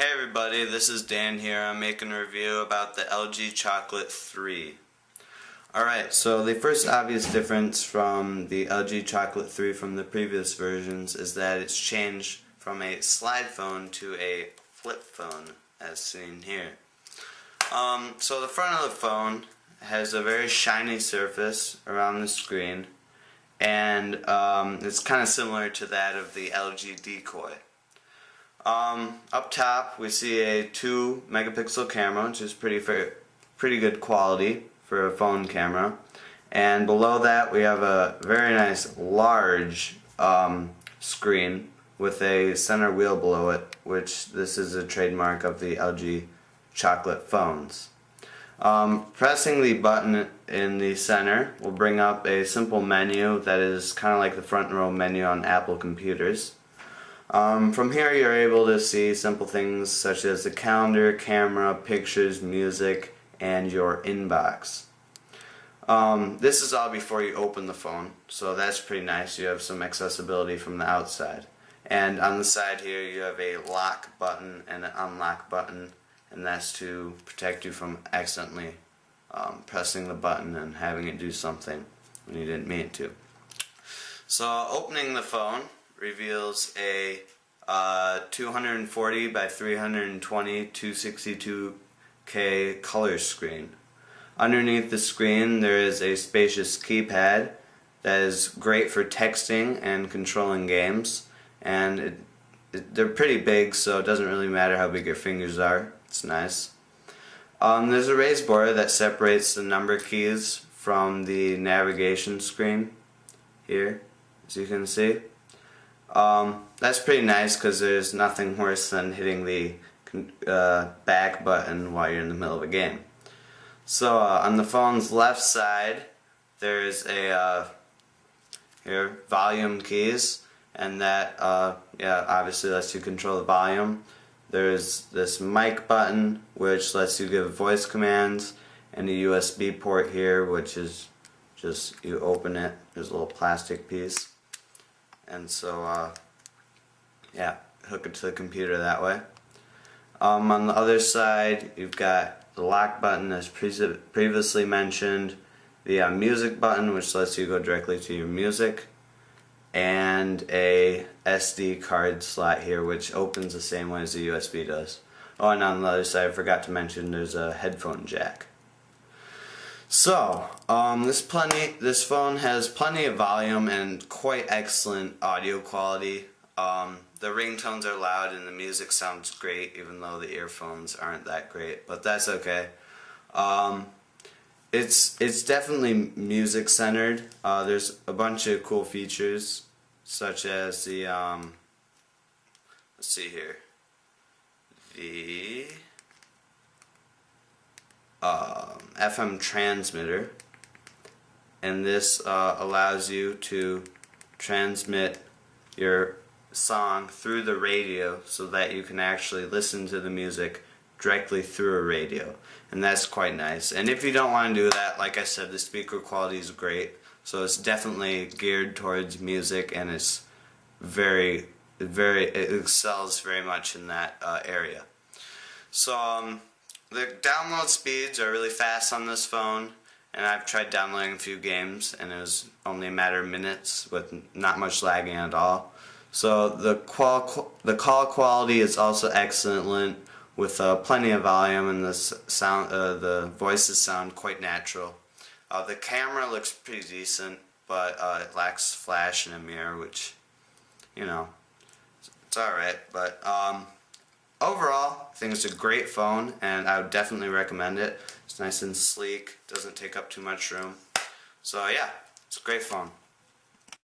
Hey everybody, this is Dan here. I'm making a review about the LG Chocolate 3. Alright, so the first obvious difference from the LG Chocolate 3 from the previous versions is that it's changed from a slide phone to a flip phone, as seen here. So the front of the phone has a very shiny surface around the screen, and it's kind of similar to that of the LG Decoy. Up top we see a 2 megapixel camera, which is pretty good quality for a phone camera, and below that we have a very nice large screen with a center wheel below it, which this is a trademark of the LG Chocolate phones. Pressing the button in the center will bring up a simple menu that is kind of like the front row menu on Apple computers. From here you're able to see simple things such as the calendar, camera, pictures, music, and your inbox. This is all before you open the phone, so that's pretty nice. You have some accessibility from the outside. And on the side here you have a lock button and an unlock button, and that's to protect you from accidentally pressing the button and having it do something when you didn't mean it to. So opening the phone reveals a 240 by 320 262K color screen. Underneath the screen there is a spacious keypad that is great for texting and controlling games, and they're pretty big, so it doesn't really matter how big your fingers are. It's nice. There's a raised border that separates the number keys from the navigation screen here, as you can see. That's pretty nice because there's nothing worse than hitting the back button while you're in the middle of a game. So on the phone's left side there's a volume keys, and that obviously lets you control the volume. There's this mic button which lets you give voice commands, and a USB port here which is just, you open it, there's a little plastic piece. And so, hook it to the computer that way. On the other side, you've got the lock button, as previously mentioned, the music button, which lets you go directly to your music, and a SD card slot here, which opens the same way as the USB does. Oh, and on the other side, I forgot to mention, there's a headphone jack. So, this phone has plenty of volume and quite excellent audio quality. The ringtones are loud and the music sounds great, even though the earphones aren't that great, but that's okay. It's definitely music centered. There's a bunch of cool features, such as the let's see here, the FM transmitter, and this allows you to transmit your song through the radio so that you can actually listen to the music directly through a radio, and that's quite nice. And if you don't want to do that, like I said, the speaker quality is great, so it's definitely geared towards music, and it's it excels very much in that area. So the download speeds are really fast on this phone, and I've tried downloading a few games and it was only a matter of minutes with not much lagging at all. So the call quality is also excellent, with plenty of volume, and the voices sound quite natural. The camera looks pretty decent, but it lacks flash and a mirror, which, you know, it's alright, but overall, I think it's a great phone, and I would definitely recommend it. It's nice and sleek, doesn't take up too much room. So yeah, it's a great phone.